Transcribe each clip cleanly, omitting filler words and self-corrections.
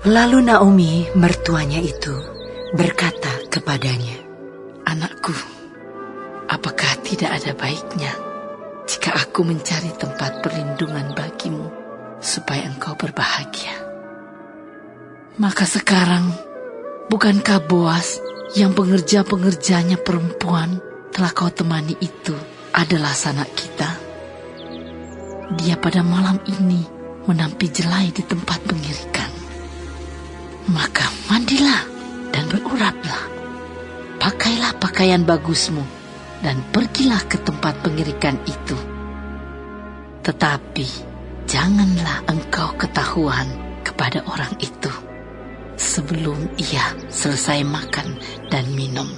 Lalu Naomi, mertuanya itu, berkata kepadanya, "Anakku, apakah tidak ada baiknya jika aku mencari tempat perlindungan bagimu supaya engkau berbahagia? Maka sekarang, bukankah Boas yang pengerja-pengerjanya perempuan telah kau temani itu adalah sanak kita? Dia pada malam ini menampi jelai di tempat pengirikan. Maka mandilah dan beruraplah. Pakailah pakaian bagusmu dan pergilah ke tempat pengirikan itu. Tetapi janganlah engkau ketahuan kepada orang itu sebelum ia selesai makan dan minum.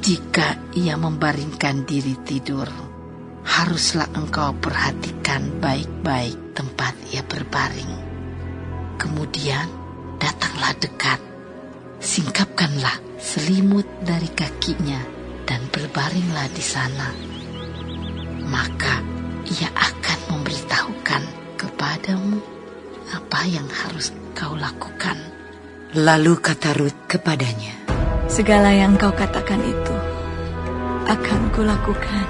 Jika ia membaringkan diri tidur, haruslah engkau perhatikan baik-baik tempat ia berbaring. Kemudian datanglah dekat, singkapkanlah selimut dari kakinya dan berbaringlah di sana. Maka ia akan memberitahukan kepadamu apa yang harus kau lakukan." Lalu kata Rut kepadanya, "Segala yang kau katakan itu akan kulakukan."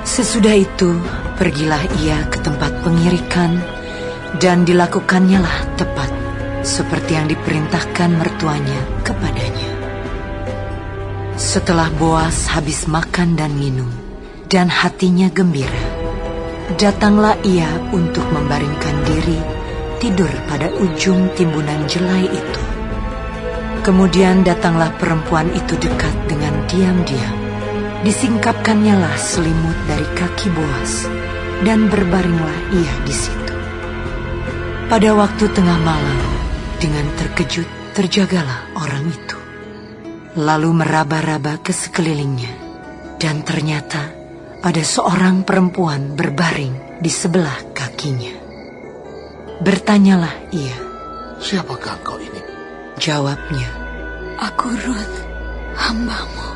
Sesudah itu pergilah ia ke tempat pengirikan, dan dilakukannya lah tepat seperti yang diperintahkan mertuanya kepadanya. Setelah Boas habis makan dan minum, dan hatinya gembira, datanglah ia untuk membaringkan diri tidur pada ujung timbunan jelai itu. Kemudian datanglah perempuan itu dekat dengan diam-diam. Disingkapkannya lah selimut dari kaki Boas, dan berbaringlah ia di situ. Pada waktu tengah malam, dengan terkejut terjagalah orang itu. Lalu meraba-raba ke sekelilingnya, dan ternyata ada seorang perempuan berbaring di sebelah kakinya. Bertanyalah ia, "Siapakah engkau ini?" Jawabnya, "Aku Rut, hamba-mu.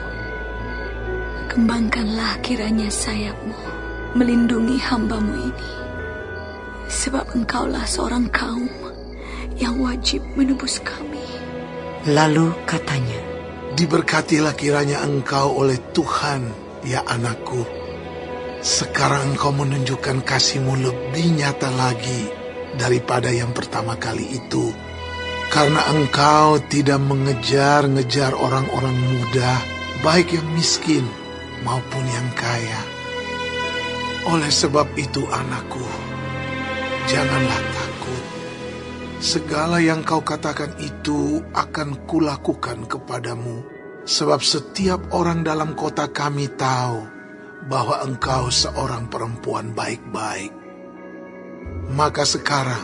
Kembangkanlah kiranya sayapmu melindungi hamba-mu ini, sebab engkaulah seorang kaum yang wajib menebus kami." Lalu katanya, "Diberkatilah kiranya engkau oleh Tuhan, ya anakku. Sekarang engkau menunjukkan kasih-Mu lebih nyata lagi daripada yang pertama kali itu, karena engkau tidak mengejar-ngejar orang-orang muda, baik yang miskin maupun yang kaya. Oleh sebab itu anakku, janganlah takut. Segala yang kau katakan itu akan kulakukan kepadamu, sebab setiap orang dalam kota kami tahu bahwa engkau seorang perempuan baik-baik. Maka sekarang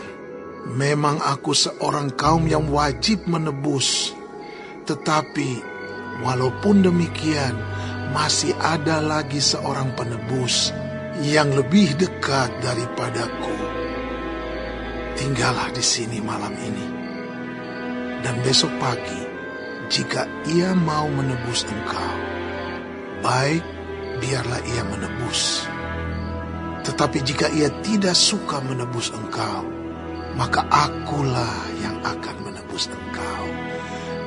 memang aku seorang kaum yang wajib menebus, tetapi walaupun demikian masih ada lagi seorang penebus yang lebih dekat daripadaku. Tinggallah di sini malam ini, dan besok pagi jika ia mau menebus engkau, baik, biarlah ia menebus. Tetapi jika ia tidak suka menebus engkau, maka akulah yang akan menebus engkau.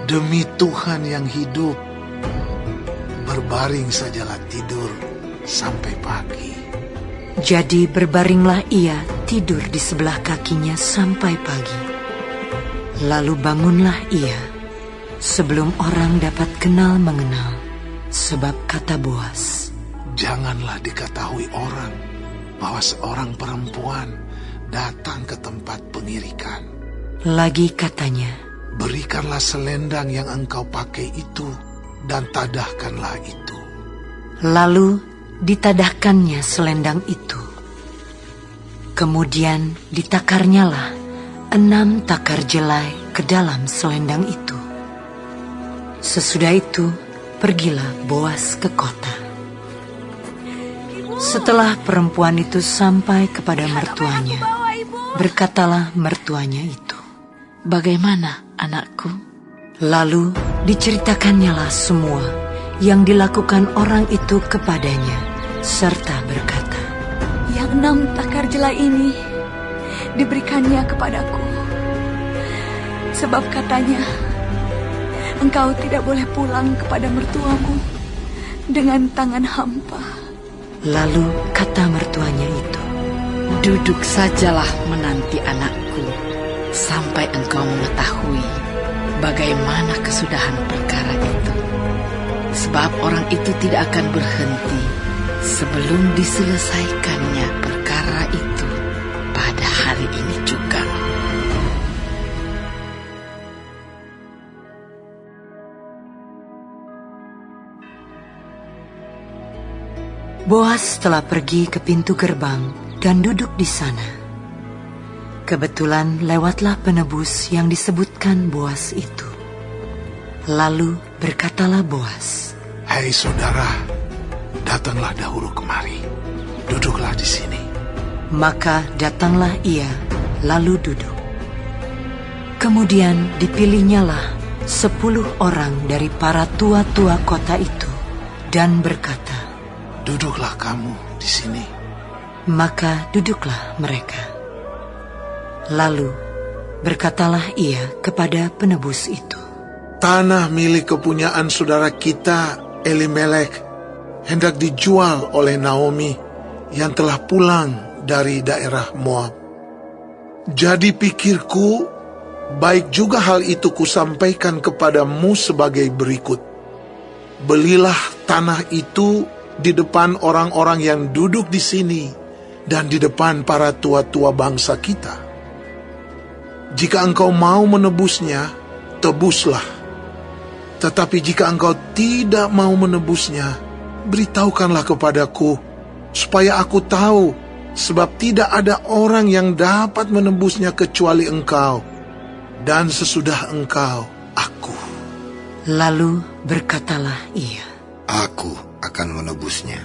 Demi Tuhan yang hidup, berbaring sajalah tidur sampai pagi." Jadi berbaringlah ia tidur di sebelah kakinya sampai pagi. Lalu bangunlah ia sebelum orang dapat kenal mengenal, sebab kata Boas, "Janganlah diketahui orang bahwa seorang perempuan datang ke tempat pengirikan." Lagi katanya, "Berikanlah selendang yang engkau pakai itu, dan tadahkanlah itu." Lalu ditadahkannya selendang itu. Kemudian ditakarnyalah 6 takar jelai ke dalam selendang itu. Sesudah itu pergilah Boas ke kota. Setelah perempuan itu sampai kepada mertuanya, berkatalah mertuanya itu, "Bagaimana, anakku?" Lalu diceritakannya semua yang dilakukan orang itu kepadanya, serta berkata, "Yang 6 takar jelai ini diberikannya kepadaku, Sebab katanya, engkau tidak boleh pulang kepada mertuamu dengan tangan hampa. Lalu kata mertuanya itu, Duduk sajalah menanti anakku, sampai engkau mengetahui bagaimana kesudahan perkara itu. Sebab orang itu tidak akan berhenti sebelum diselesaikannya perkara itu pada hari ini juga. Boas telah pergi ke pintu gerbang dan duduk di sana. Kebetulan lewatlah penebus yang disebutkan Boas itu. Lalu berkatalah Boas, "Hai saudara, datanglah dahulu kemari. Duduklah di sini." Maka datanglah ia, lalu duduk. Kemudian dipilihnyalah 10 orang dari para tua-tua kota itu dan berkata, "Duduklah kamu di sini." Maka duduklah mereka. Lalu berkatalah ia kepada penebus itu, "Tanah milik kepunyaan saudara kita, Elimelek, hendak dijual oleh Naomi yang telah pulang dari daerah Moab. Jadi pikirku, baik juga hal itu kusampaikan kepadamu sebagai berikut. Belilah tanah itu di depan orang-orang yang duduk di sini dan di depan para tua-tua bangsa kita. Jika engkau mau menebusnya, tebuslah. Tetapi jika engkau tidak mau menebusnya, beritahukanlah kepadaku, supaya aku tahu, sebab tidak ada orang yang dapat menebusnya kecuali engkau, dan sesudah engkau, aku." Lalu berkatalah ia, Aku akan menebusnya.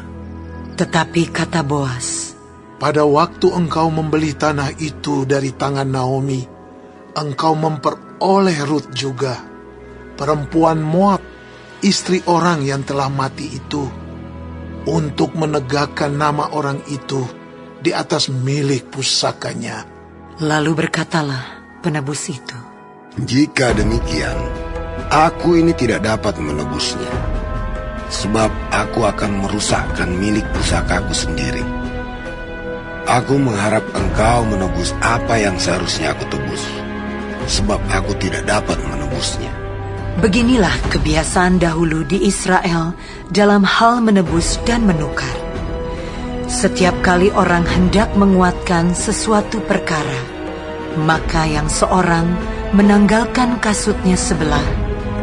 tetapi kata Boas, "Pada waktu engkau membeli tanah itu dari tangan Naomi, engkau memperoleh Rut juga, perempuan Moab, istri orang yang telah mati itu, untuk menegakkan nama orang itu di atas milik pusakanya." Lalu berkatalah penebus itu, Jika demikian, aku ini tidak dapat menebusnya, sebab aku akan merusakkan milik pusakaku sendiri. Aku mengharap engkau menebus apa yang seharusnya aku tebus, sebab aku tidak dapat menebusnya. Beginilah kebiasaan dahulu di Israel dalam hal menebus dan menukar. Setiap kali orang hendak menguatkan sesuatu perkara, maka yang seorang menanggalkan kasutnya sebelah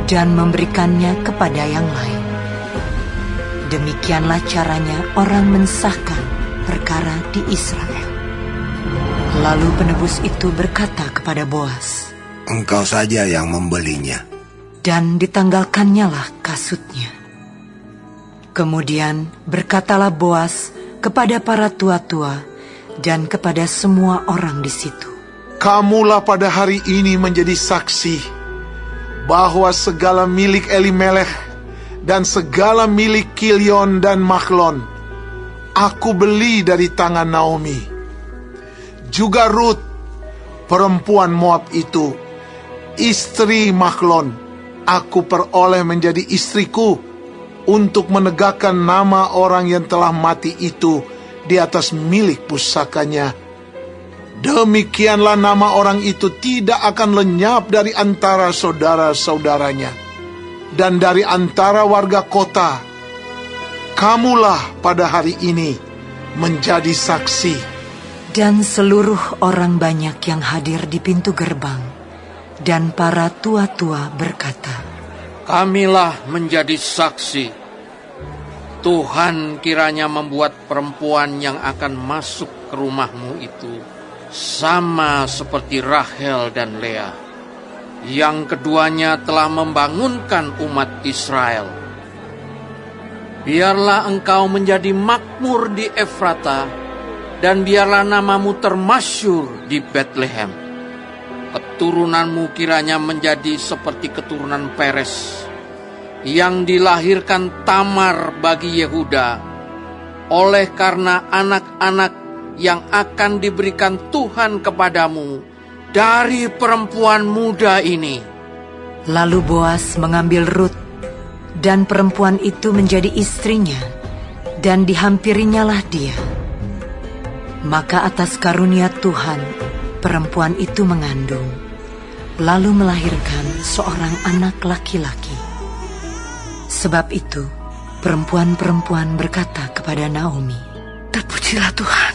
dan memberikannya kepada yang lain. Demikianlah caranya orang mensahkan perkara di Israel. Lalu penebus itu berkata kepada Boas, Engkau saja yang membelinya. dan ditanggalkannyalah kasutnya. Kemudian berkatalah Boas kepada para tua-tua dan kepada semua orang di situ, "Kamulah pada hari ini menjadi saksi bahwa segala milik Elimelek dan segala milik Kilion dan Mahlon aku beli dari tangan Naomi. Juga Rut, perempuan Moab itu, istri Mahlon, aku peroleh menjadi istriku untuk menegakkan nama orang yang telah mati itu di atas milik pusakanya. Demikianlah nama orang itu tidak akan lenyap dari antara saudara-saudaranya dan dari antara warga kota. Kamulah pada hari ini menjadi saksi." Dan seluruh orang banyak yang hadir di pintu gerbang dan para tua-tua berkata, Kamilah menjadi saksi. Tuhan kiranya membuat perempuan yang akan masuk ke rumahmu itu sama seperti Rahel dan Lea, yang keduanya telah membangunkan umat Israel. Biarlah engkau menjadi makmur di Efrata, dan biarlah namamu termasyur di Bethlehem. Keturunanmu kiranya menjadi seperti keturunan Peres, yang dilahirkan Tamar bagi Yehuda, oleh karena anak-anak yang akan diberikan Tuhan kepadamu dari perempuan muda ini." Lalu Boas mengambil Rut, dan perempuan itu menjadi istrinya, dan dihampirinyalah dia. Maka atas karunia Tuhan, perempuan itu mengandung, lalu melahirkan seorang anak laki-laki. Sebab itu, perempuan-perempuan berkata kepada Naomi, "Terpujilah Tuhan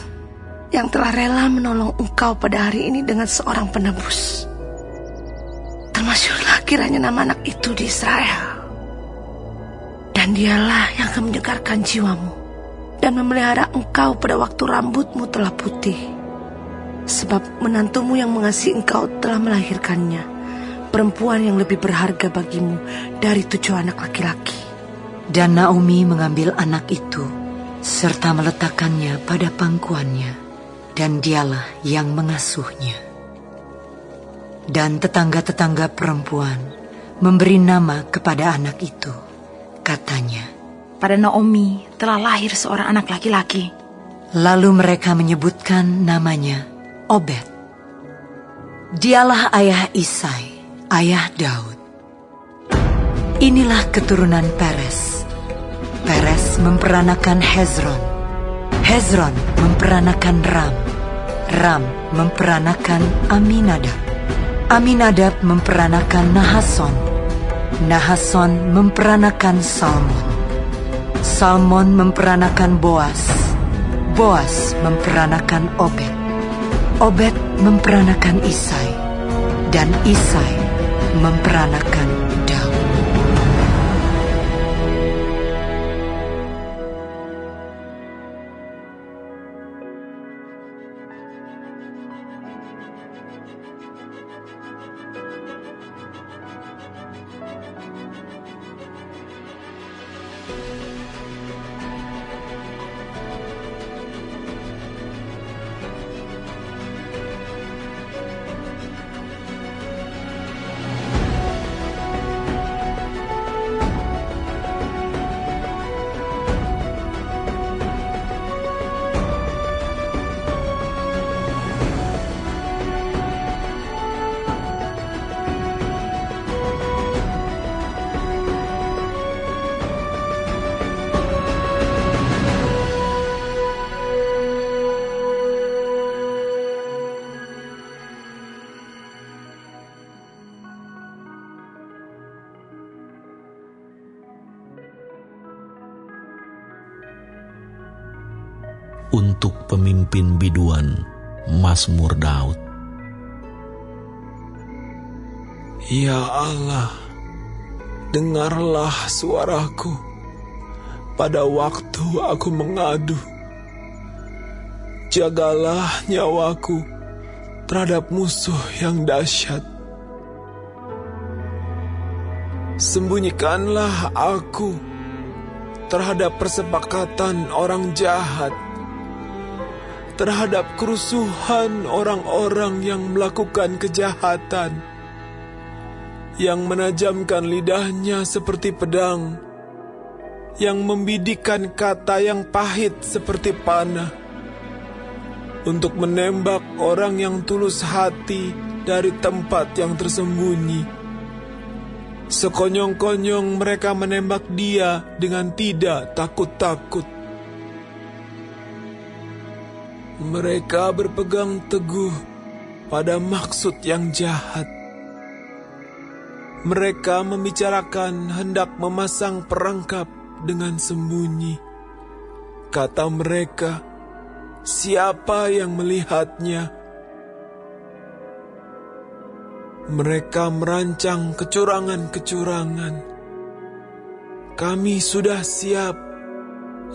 yang telah rela menolong engkau pada hari ini dengan seorang penebus. Termasyurlah kiranya nama anak itu di Israel. Dan dialah yang akan menyegarkan jiwamu dan memelihara engkau pada waktu rambutmu telah putih. Sebab menantumu yang mengasihi engkau telah melahirkannya, perempuan yang lebih berharga bagimu dari 7 anak laki-laki." Dan Naomi mengambil anak itu, serta meletakkannya pada pangkuannya, dan dialah yang mengasuhnya. Dan tetangga-tetangga perempuan memberi nama kepada anak itu. Katanya, "Pada Naomi telah lahir seorang anak laki-laki." Lalu mereka menyebutkan namanya Obed. Dialah ayah Isai, ayah Daud. Inilah keturunan Peres. Peres memperanakan Hezron. Hezron memperanakan Ram. Ram memperanakan Aminadab. Aminadab memperanakan Nahason. Nahason memperanakan Salmon. Salmon memperanakan Boas. Boas memperanakan Obed. Obed memperanakan Isai. Dan Isai memperanakan Daud. Untuk pemimpin biduan, Mazmur Daud. Ya Allah, dengarlah suaraku pada waktu aku mengadu. Jagalah nyawaku terhadap musuh yang dahsyat. Sembunyikanlah aku terhadap persepakatan orang jahat, terhadap kerusuhan orang-orang yang melakukan kejahatan, yang menajamkan lidahnya seperti pedang, yang membidikkan kata yang pahit seperti panah, untuk menembak orang yang tulus hati dari tempat yang tersembunyi. Sekonyong-konyong mereka menembak dia dengan tidak takut-takut. Mereka berpegang teguh pada maksud yang jahat. Mereka membicarakan hendak memasang perangkap dengan sembunyi. Kata mereka, siapa yang melihatnya? Mereka merancang kecurangan-kecurangan. Kami sudah siap,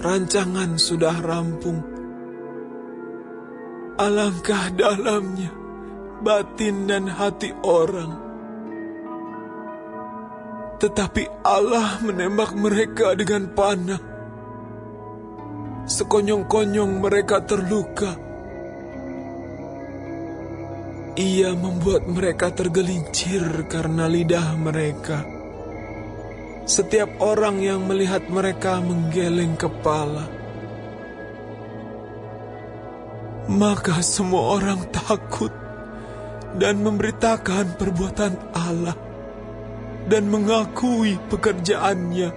rancangan sudah rampung. Alangkah dalamnya batin dan hati orang. Tetapi Allah menembak mereka dengan panah. Sekonyong-konyong mereka terluka. Ia membuat mereka tergelincir karena lidah mereka. Setiap orang yang melihat mereka menggeleng kepala. Maka semua orang takut dan memberitakan perbuatan Allah dan mengakui pekerjaannya.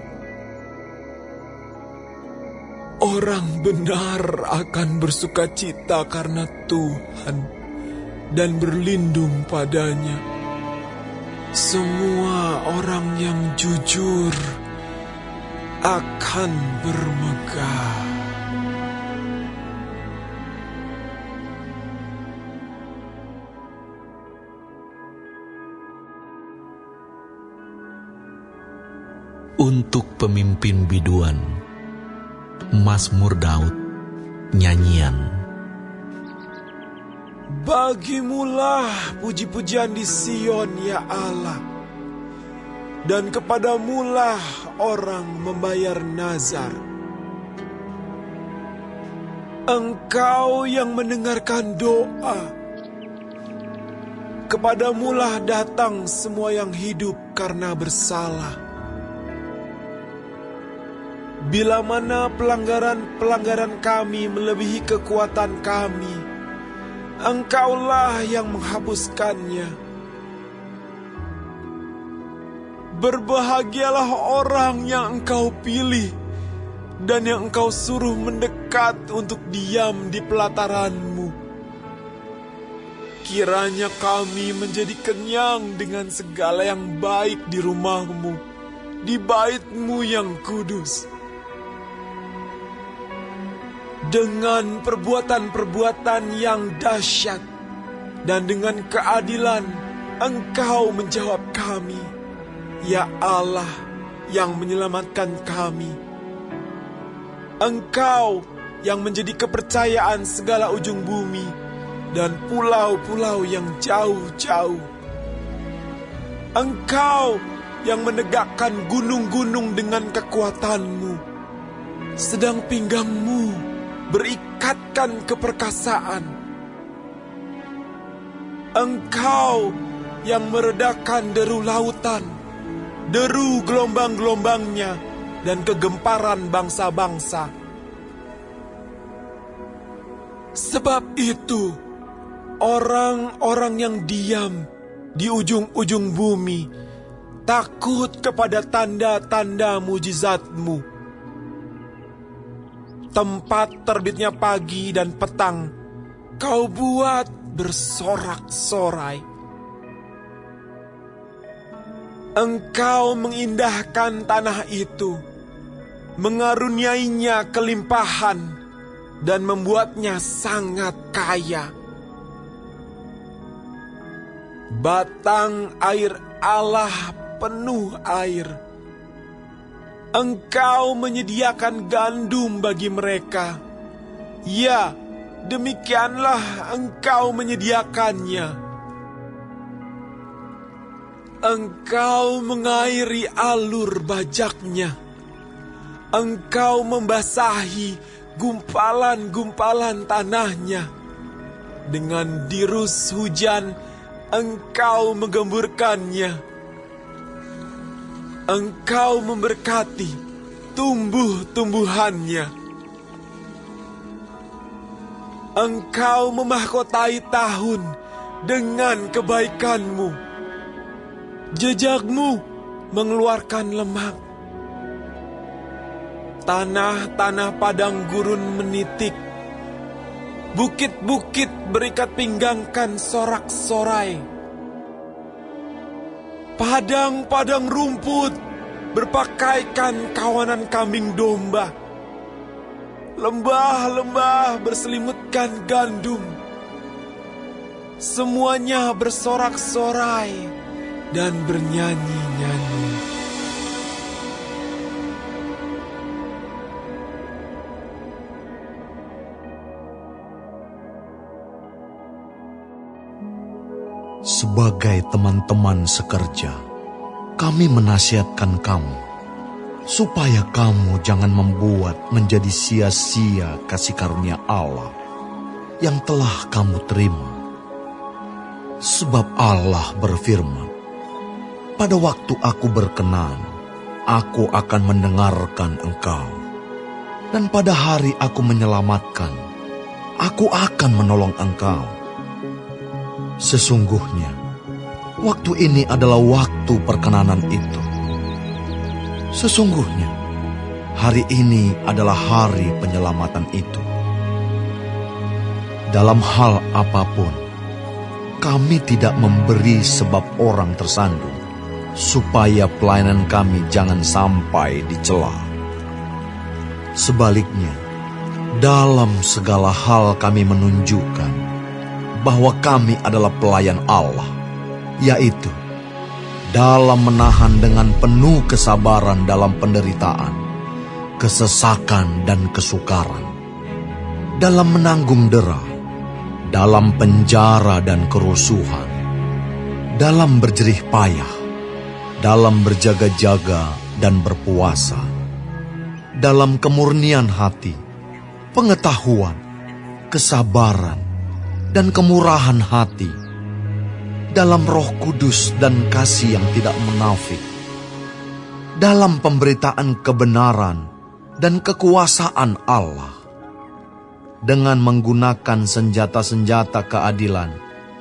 Orang benar akan bersukacita karena Tuhan dan berlindung padanya. Semua orang yang jujur akan bermegah. Untuk pemimpin biduan, Mazmur Daud, nyanyian. Bagimulah puji-pujian di Sion, ya Allah, dan kepadamulah orang membayar nazar. Engkau yang mendengarkan doa, kepadamulah datang semua yang hidup karena bersalah. Bila mana pelanggaran-pelanggaran kami melebihi kekuatan kami, Engkaulah yang menghapuskannya. Berbahagialah orang yang Engkau pilih dan yang Engkau suruh mendekat untuk diam di pelataran-Mu. Kiranya kami menjadi kenyang dengan segala yang baik di rumah-Mu, di bait-Mu yang kudus. Dengan perbuatan-perbuatan yang dahsyat dan dengan keadilan Engkau menjawab kami, ya Allah yang menyelamatkan kami. Engkau yang menjadi kepercayaan segala ujung bumi dan pulau-pulau yang jauh-jauh. Engkau yang menegakkan gunung-gunung dengan kekuatan-Mu, sedang pinggang-Mu berikatkan keperkasaan. Engkau yang meredakan deru lautan, deru gelombang-gelombangnya, dan kegemparan bangsa-bangsa. Sebab itu, orang-orang yang diam di ujung-ujung bumi takut kepada tanda-tanda mujizat-Mu. Tempat terbitnya pagi dan petang Kau buat bersorak-sorai. Engkau mengindahkan tanah itu, mengaruniainya kelimpahan, dan membuatnya sangat kaya. Batang air Allah penuh air. Engkau menyediakan gandum bagi mereka. Ya, demikianlah Engkau menyediakannya. Engkau mengairi alur bajaknya. Engkau membasahi gumpalan-gumpalan tanahnya. Dengan dirus hujan, Engkau menggemburkannya. Engkau memberkati tumbuh-tumbuhannya. Engkau memahkotai tahun dengan kebaikan-Mu. Jejak-Mu mengeluarkan lemak. Tanah-tanah padang gurun menitik. Bukit-bukit berikat pinggangkan sorak-sorai. Padang-padang rumput berpakaikan kawanan kambing domba. Lembah-lembah berselimutkan gandum. Semuanya bersorak-sorai dan bernyanyi-nyanyi. Sebagai teman-teman sekerja, kami menasihatkan kamu, supaya kamu jangan membuat menjadi sia-sia kasih karunia Allah yang telah kamu terima. Sebab Allah berfirman, pada waktu aku berkenan, aku akan mendengarkan engkau. Dan pada hari aku menyelamatkan, aku akan menolong engkau. Sesungguhnya, waktu ini adalah waktu perkenanan itu. Sesungguhnya, hari ini adalah hari penyelamatan itu. Dalam hal apapun, kami tidak memberi sebab orang tersandung, supaya pelayanan kami jangan sampai dicela. Sebaliknya, dalam segala hal kami menunjukkan bahwa kami adalah pelayan Allah, yaitu dalam menahan dengan penuh kesabaran dalam penderitaan, kesesakan dan kesukaran, dalam menanggung dera, dalam penjara dan kerusuhan, dalam berjerih payah, dalam berjaga-jaga dan berpuasa, dalam kemurnian hati, pengetahuan, kesabaran, dan kemurahan hati, dalam Roh Kudus dan kasih yang tidak munafik, dalam pemberitaan kebenaran dan kekuasaan Allah, dengan menggunakan senjata-senjata keadilan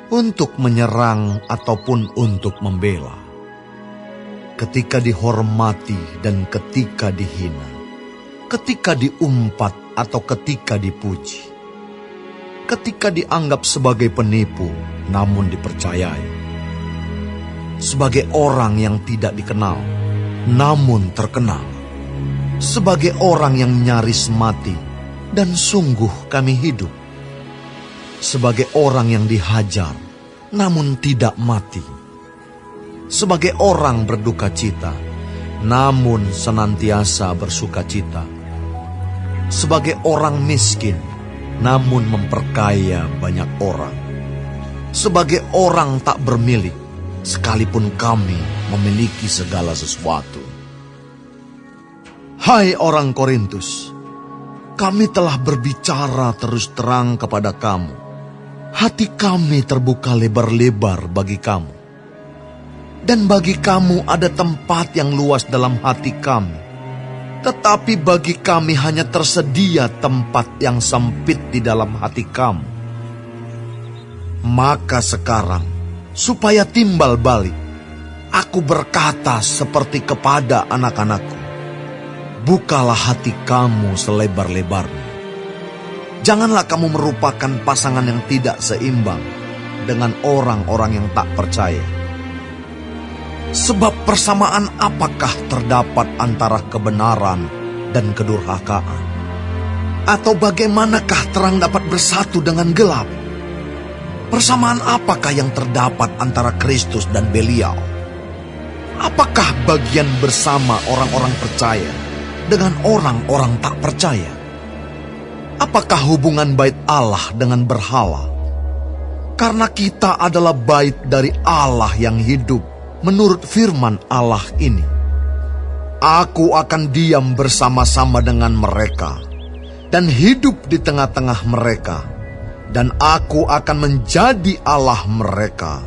untuk menyerang ataupun untuk membela, ketika dihormati dan ketika dihina, ketika diumpat atau ketika dipuji, ketika dianggap sebagai penipu namun dipercayai, sebagai orang yang tidak dikenal namun terkenal, sebagai orang yang nyaris mati dan sungguh kami hidup, sebagai orang yang dihajar namun tidak mati, sebagai orang berduka cita namun senantiasa bersuka cita, sebagai orang miskin namun memperkaya banyak orang, sebagai orang tak bermilik sekalipun kami memiliki segala sesuatu. Hai orang Korintus, kami telah berbicara terus terang kepada kamu. Hati kami terbuka lebar-lebar bagi kamu. Dan bagi kamu ada tempat yang luas dalam hati kami. Tetapi bagi kami hanya tersedia tempat yang sempit di dalam hati kamu. Maka sekarang, supaya timbal balik, aku berkata seperti kepada anak-anakku, bukalah hati kamu selebar-lebarnya. Janganlah kamu merupakan pasangan yang tidak seimbang dengan orang-orang yang tak percaya. Sebab persamaan apakah terdapat antara kebenaran dan kedurhakaan? Atau bagaimanakah terang dapat bersatu dengan gelap? Persamaan apakah yang terdapat antara Kristus dan Belial? Apakah bagian bersama orang-orang percaya dengan orang-orang tak percaya? Apakah hubungan bait Allah dengan berhala? Karena kita adalah bait dari Allah yang hidup, menurut firman Allah ini, aku akan diam bersama-sama dengan mereka dan hidup di tengah-tengah mereka, dan aku akan menjadi Allah mereka,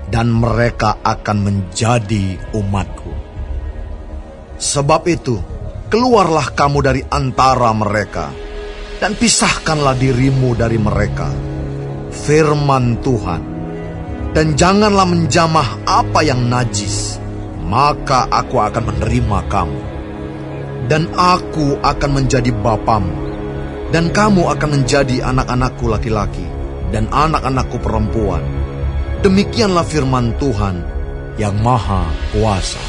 dan mereka akan menjadi umatku. Sebab itu, keluarlah kamu dari antara mereka, dan pisahkanlah dirimu dari mereka. Firman Tuhan. Dan janganlah menjamah apa yang najis, maka aku akan menerima kamu. Dan aku akan menjadi bapamu, dan kamu akan menjadi anak-anakku laki-laki, dan anak-anakku perempuan. Demikianlah firman Tuhan yang Maha Kuasa.